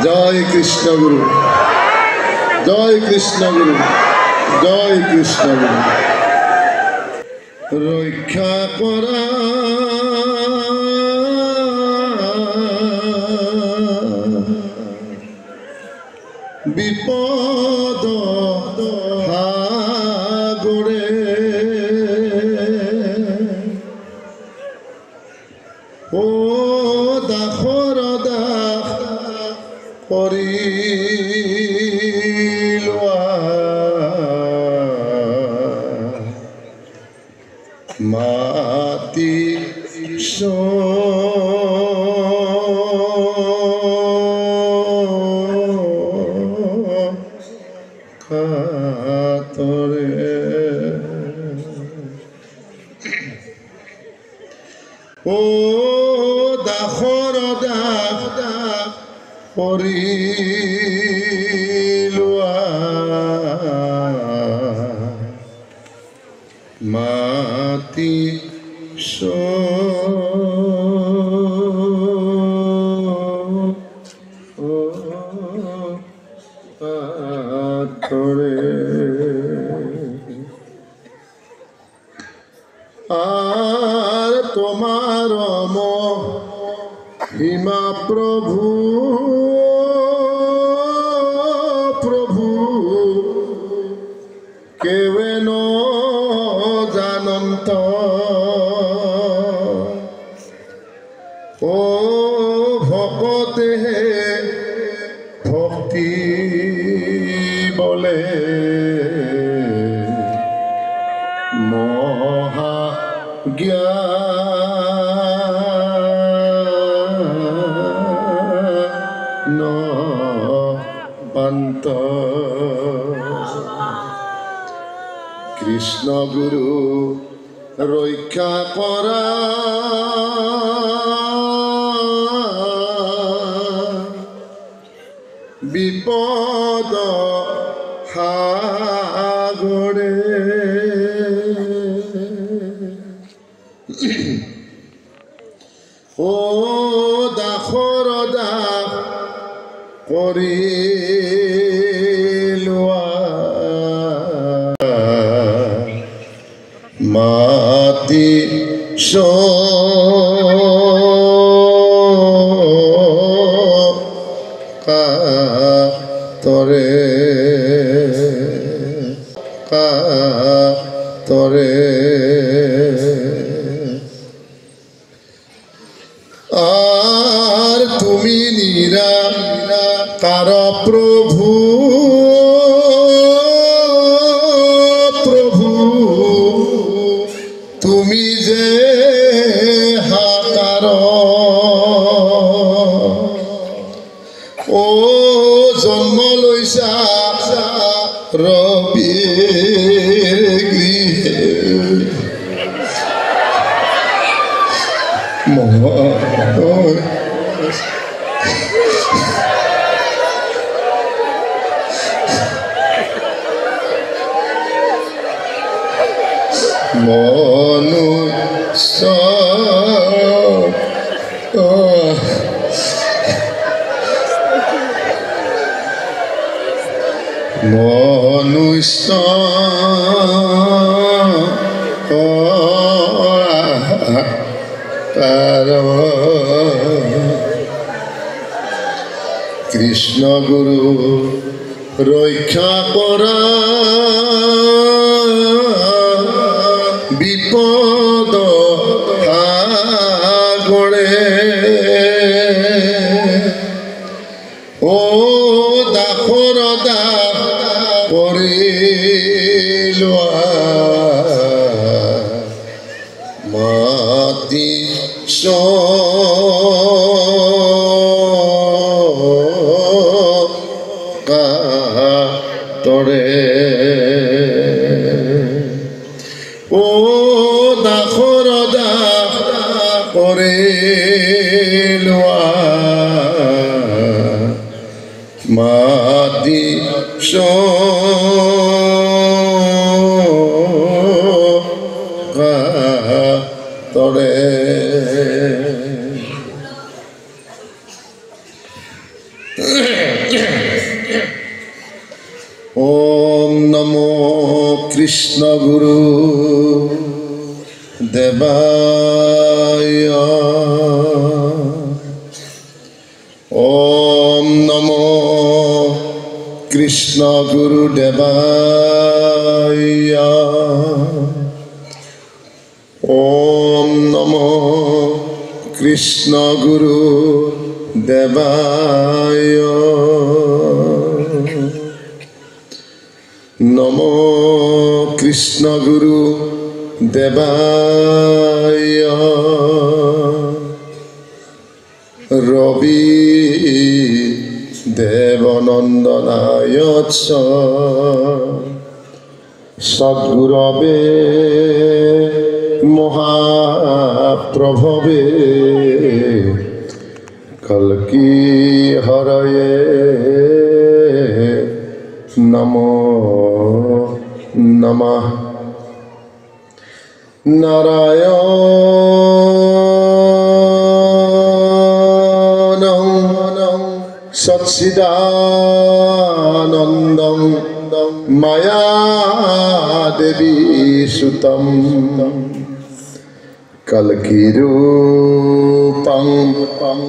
জয় কৃষ্ণ গুৰু, জয় কৃষ্ণ গুৰু, জয় কৃষ্ণ গুৰু। ৰক্ষা কৰা বিপদ হাগৰে, ও দাসৰ দাস কৰি লোৱা মাতি খাতৰে, ও দাসৰ দাস কৰি লোৱা মাতি আৰ তোমাৰ মহিমা প্ৰভু, প্ৰভু কেৱেন জানন্ত, ও ভকতেহে ভক্তি বলে মহা জ্ঞান পান্ত। কৃষ্ণ গুৰু ৰক্ষা কৰা বিপদ হাগৰে, ও দাসৰ দাস কৰি লোৱা মাতি কাতৰে, কাতৰে। আৰ তুমি নিৰাকাৰ প্ৰভু, প্ৰভু তুমি যে হাকাৰ, ও জন্ম লৈছা ৰবিৰ গৃহে, মনুষ্য মনুষ্য কৃষ্ণ গুৰু ৰক্ষা কৰা বিপদ হাগৰে, ও দাসৰ দাস কৰি লোৱা মাতি কাতৰে, ও দাসৰ দাস কৰি লোৱা মাতি কাতৰে। কৃষ্ণ গুরু দেবায় ওম নমো কৃষ্ণ গুরু দেবায় ওম নমো কৃষ্ণ গুরু দেবায় নমো কৃষ্ণ গুরু দেবায় রবি দেবনন্দনায় সদ্গুরবে মহাপ্রভবে কলকি হরয়ে নমো নমঃ নারায়ণং সচ্চিদানন্দং মায়া দেবী সুতম কলকি রূপং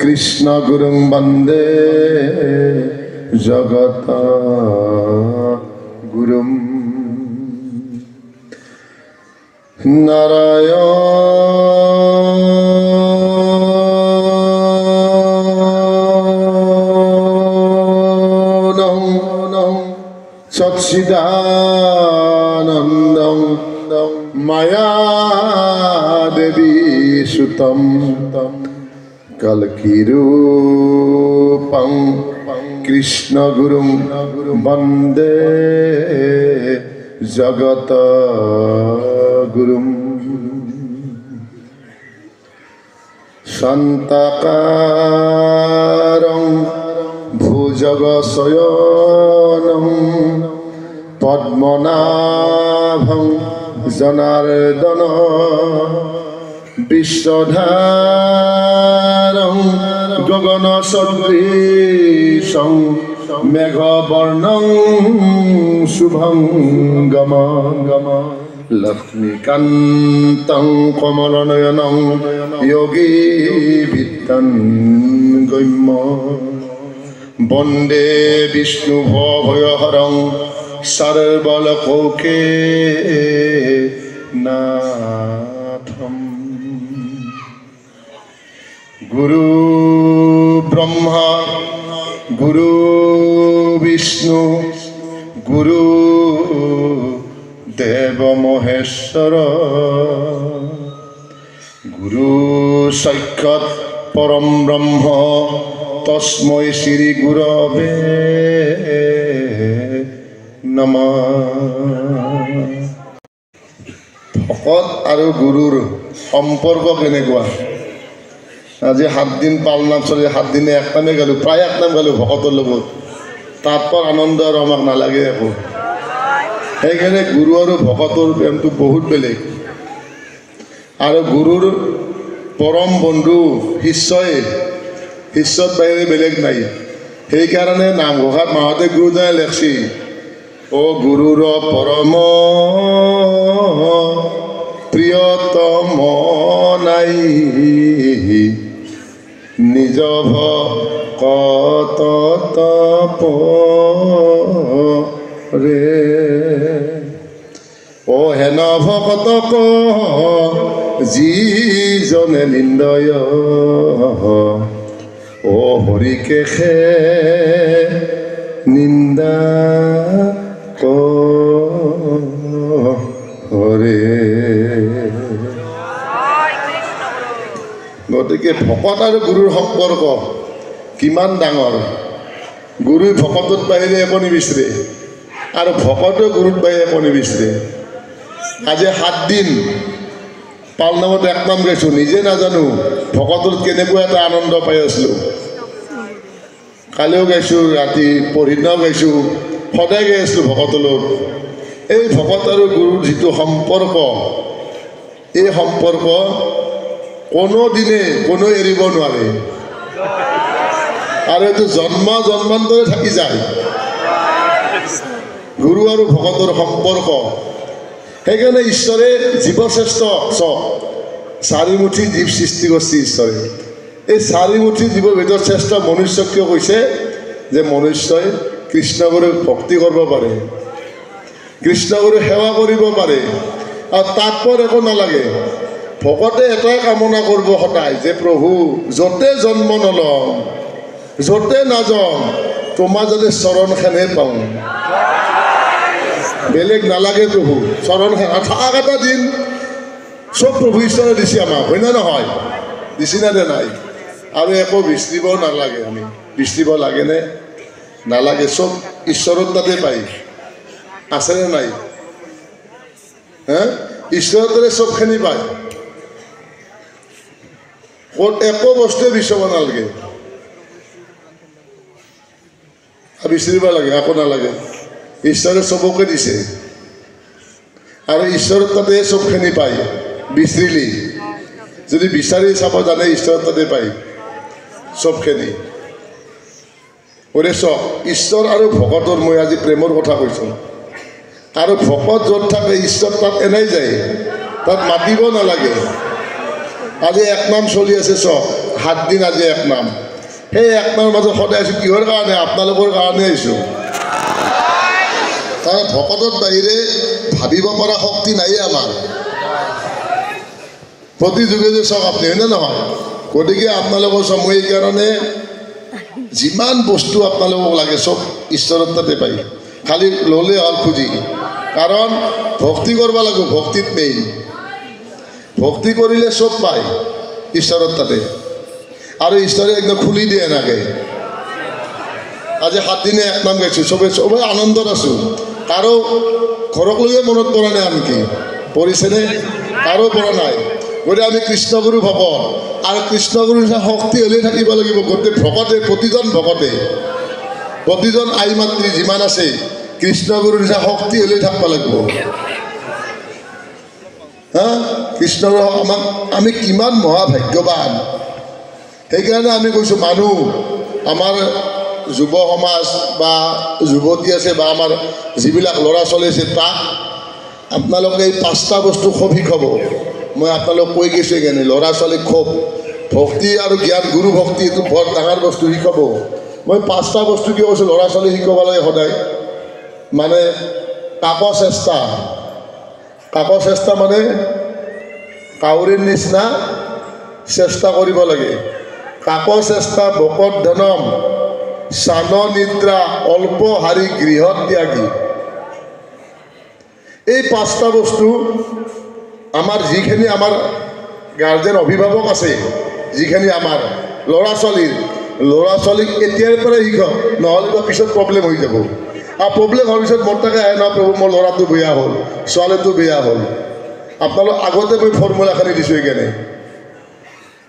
কৃষ্ণ গুরুং বন্দে জগত গুরুম নারায়ণং সচ্চিদানন্দং মায়া দেবী সুতম কলকি রূপং কৃষ্ণ গুরুং বন্দে জগত গুরুম শান্তাকারং ভুজগশয়নং পদ্মনাভং জনার্দন বিশ্বধারং গগন সদৃশং মেঘবর্ণং শুভং গম লক্ষ্মীকান্তং কমলনয়নং যোগী বিত্তং গম্য বন্দে বিষ্ণু ভয়হরং সর্বলোকে নাথম গুরু ব্রহ্মা গুরু বিষ্ণু গুরু দেব মহেশ্বর গুরু সাক্ষাৎ পরম ব্রহ্ম তস্मै শ্রী গুরবে নমঃ। ভকত আৰু গুৰুৰ সম্পৰ্ক কেনেকুৱা? আজি 7 দিন পালনাম চলি 7 দিনে এক নামে গেলোঁ, প্ৰায় এক নাম গেলোঁ ভকতৰ লগত। তাতপৰ আনন্দ আৰু আমাক নালাগে একো। সেইকাৰণে গুৰু আৰু ভকতৰ প্ৰেমটো বহুত বেলেগ। আৰু গুৰুৰ পৰম বন্ধু শিষ্যত বাহিৰে বেলেগ নাই। সেইকাৰণে নামঘোষাত মাহঁতে গুৰুজনাই লেখছি, অ গুৰুৰ পৰম প্ৰিয়তম নাই, নিজ ভকত তপৰে। অ হেন ভকতক যিজনে নিন্দয়, অ হৰিকেশে নিন্দা কৰে। গতিকে ভকত আৰু গুৰুৰ সম্পৰ্ক কিমান ডাঙৰ। গুৰুই ভকতত বাহিৰে একো নিবিচাৰে আৰু ভকতে গুৰুত বাহিৰে একো নিবিচাৰে। আজি 7 দিন পালনামত এক নাম গাইছোঁ, নিজে নাজানো ভকতত কেনেকুৱা এটা আনন্দ পাই আছিলোঁ। কালিও গাইছোঁ, ৰাতি পৰহিদিনাও গাইছোঁ, সদায় গাই আছিলোঁ ভকতৰ লগত। এই ভকত আৰু গুৰুৰ যিটো সম্পৰ্ক, এই সম্পৰ্ক কোনো দিনে কোনো এৰিব নোৱাৰে আৰু এইটো জন্মান্তৰে থাকি যায়। গুৰু আৰু ভকতৰ সম্পৰ্ক সেইকাৰণে ঈশ্বৰে জীৱশ্ৰেষ্ঠ চব চাৰিমুঠি জীৱ সৃষ্টি কৰিছে ঈশ্বৰে। এই চাৰিমুঠি জীৱৰ ভিতৰত শ্ৰেষ্ঠ মনুষ্যক কিয় কৈছে যে মনুষ্যই কৃষ্ণগুৰুক ভক্তি কৰিব পাৰে, কৃষ্ণগুৰুক সেৱা কৰিব পাৰে, আৰু তাতপৰ একো নালাগে। ভকতে এটাই কামনা কৰিব সদায় যে প্ৰভু য'তে জন্ম নলওঁ, য'তে নাযাওঁ, তোমাৰ যাতে চৰণখনহে পাওঁ, বেলেগ নালাগে প্ৰভু, চৰণখন। থাক এটা দিন চব প্ৰভু ঈশ্বৰে দিছে আমাক, হয় নে নহয়? দিছি নে নাই? আৰু একো বিচৰিব নালাগে। আমি বিচৰিব লাগেনে? নালাগে। চব ঈশ্বৰৰ তাতে পায়, আছেনে নাই? হে, ঈশ্বৰৰ তাতে চবখিনি পায়। ক'ত একো বস্তুৱে বিচৰিব নালাগে, বিচৰিব লাগে একো নালাগে। ঈশ্বৰে চবকে দিছে, আৰু ঈশ্বৰৰ তাতে চবখিনি পায়। বিচৰিলি যদি বিচাৰি চাব জানে ঈশ্বৰৰ তাতে পায় চবখিনি। ওৰে চক ঈশ্বৰ আৰু ভকতৰ মই আজি প্ৰেমৰ কথা কৈছোঁ। আৰু ভকত য'ত থাকে ঈশ্বৰ তাত এনেই যায়, তাত মাতিব নালাগে। আজি এক নাম চলি আছে, চক 7 দিন আজি এক নাম। সেই এক নামৰ মাজত সদায় আছোঁ কিহৰ কাৰণে? আপোনালোকৰ কাৰণে আহিছোঁ। তাৰ ভকতৰ বাহিৰে ভাবিব পৰা শক্তি নাই আমাৰ। প্ৰতিযোগে যে চক আপুনি, হয়নে নহয়? গতিকে আপোনালোকৰ চব মই এইকাৰণে যিমান বস্তু আপোনালোকক লাগে চব ঈশ্বৰৰ তাতে পায়, খালি ল'লে হ'ল খুজি। কাৰণ ভক্তি কৰিব লাগিব, ভক্তিত মেইন। ভক্তি কৰিলে চব পায় ঈশ্বৰৰ তাতে, আৰু ঈশ্বৰে একদম খুলি দিয়ে এনেকৈ। আজি 7 দিনে এক নাম গাইছোঁ, চবে আনন্দত আছোঁ। কাৰো ঘৰক লৈয়ে মনত পৰা নাই, আনকি পৰিছেনে? কাৰো পৰা নাই। গতিকে আমি কৃষ্ণগুৰু ভকত, আৰু কৃষ্ণগুৰু নিচিনা শক্তি হ'লেই থাকিব লাগিব গোটেই ভকতে, প্ৰতিজন ভকতে, প্ৰতিজন আই মাতৃ যিমান আছে কৃষ্ণগুৰুৰ নিচিনা শক্তি হ'লেই থাকিব লাগিব। হা, কৃষ্ণগুৰু আমাক, আমি কিমান মহাভাগ্যৱান। সেইকাৰণে আমি কৈছোঁ মানুহ, আমাৰ যুৱ সমাজ বা যুৱতী আছে বা আমাৰ যিবিলাক ল'ৰা ছোৱালী আছে, তাক আপোনালোকে এই 5টা বস্তু খুব শিকাব। মই আপোনালোক কৈ গৈছোঁ সেইকাৰণে ল'ৰা ছোৱালীক খুব ভক্তি আৰু জ্ঞান, গুৰু ভক্তি এইটো বৰ ডাঙৰ বস্তু শিকাব। মই 5টা বস্তু কিয় কৈছোঁ ল'ৰা ছোৱালী শিকাব লাগে সদায়। মানে কাকো চেষ্টা, কাকো চেষ্টা মানে কাউৰীৰ নিচিনা চেষ্টা কৰিব লাগে। কাকো চেষ্টা ভকত ধনম, চান নিদ্ৰা, অল্প হাৰি গৃহত ত্যাগী। এই 5টা বস্তু আমাৰ যিখিনি আমাৰ গাৰ্জেন অভিভাৱক আছে, যিখিনি আমাৰ ল'ৰা ছোৱালীক এতিয়াৰ পৰাই শিকক, নহ'লে পিছত প্ৰব্লেম হৈ যাব। আৰু প্ৰব্লেম হোৱাৰ পিছত মোৰ তাকে আহে, নহয় প্ৰভু মোৰ ল'ৰাটো বেয়া হ'ল, ছোৱালীটো বেয়া হ'ল। আপোনালোক আগতে মই ফৰ্মুলাখিনি দিছোঁ সেইকাৰণে।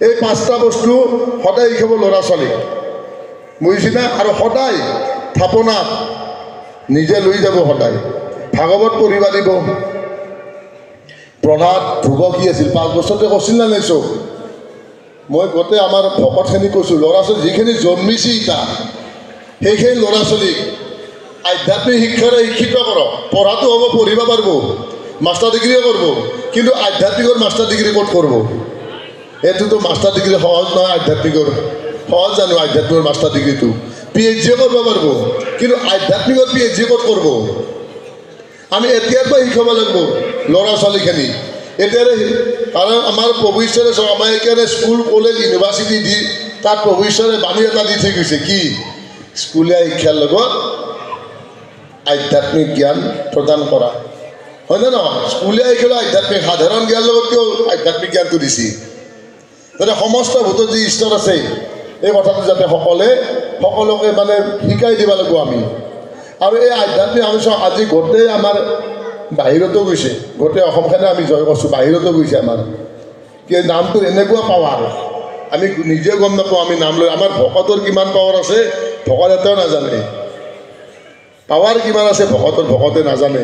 এই 5টা বস্তু সদায় শিকাব ল'ৰা ছোৱালীক, বুজিছেনে? আৰু সদায় থাপনাত নিজে লৈ যাব, সদায় ভাগৱত পঢ়িব দিব। প্ৰহ্লাদ ধ্ৰুৱ কি আছিল 5 বছৰতে কৈছিল না নাই? চব মই গোটেই আমাৰ ভকতখিনি কৈছোঁ, ল'ৰা ছোৱালী যিখিনি জন্মিছে এতিয়া সেইখিনি ল'ৰা ছোৱালীক আধ্যাত্মিক শিক্ষাৰে শিক্ষিত কৰক। পঢ়াটো হ'ব, পঢ়িব পাৰিব, মাষ্টাৰ ডিগ্ৰীও কৰিব, কিন্তু আধ্যাত্মিকৰ মাষ্টাৰ ডিগ্ৰী ক'ত কৰিব? এইটোতো মাষ্টাৰ ডিগ্ৰী সহজ নহয়। আধ্যাত্মিকৰ সহজ জানো? আধ্যাত্মিকৰ মাষ্টাৰ ডিগ্ৰীটো PhD কৰিব পাৰিব, কিন্তু আধ্যাত্মিকৰ PhD ক'ত কৰিব? আমি এতিয়াৰ পৰা শিকাব লাগিব ল'ৰা ছোৱালীখিনি এতিয়াৰে। কাৰণ আমাৰ প্ৰভু ঈশ্বৰে চব আমাৰ এইকাৰণে স্কুল কলেজ ইউনিভাৰ্চিটি দি তাত প্ৰভু ঈশ্বৰে বাণী এটা দি থৈ গৈছে, কি? স্কুলীয়া শিক্ষাৰ লগত আধ্যাত্মিক জ্ঞান প্ৰদান কৰা, হয়নে নহয়? স্কুলীয়া শিক্ষা আধ্যাত্মিক, সাধাৰণ জ্ঞানৰ লগত কিয় আধ্যাত্মিক জ্ঞানটো দিছে? যাতে সমস্ত ভূতত যি ঈশ্বৰ আছে এই কথাটো যাতে সকলোকে মানে শিকাই দিব লাগিব আমি। আৰু এই আধ্যাত্মিক আমি চাওঁ আজি গোটেই আমাৰ বাহিৰতো গৈছে, গোটেই অসমখনে আমি জয় কৰিছোঁ, বাহিৰতো গৈছে আমাৰ। কি নামটোৰ এনেকুৱা পাৱাৰ আমি নিজে গম নাপাওঁ। আমি নাম লৈ আমাৰ ভকতৰ কিমান পাৱাৰ আছে ভকত এটাও নাজানে, পাৱাৰ কিমান আছে ভকতৰ, ভকতে নাজানে।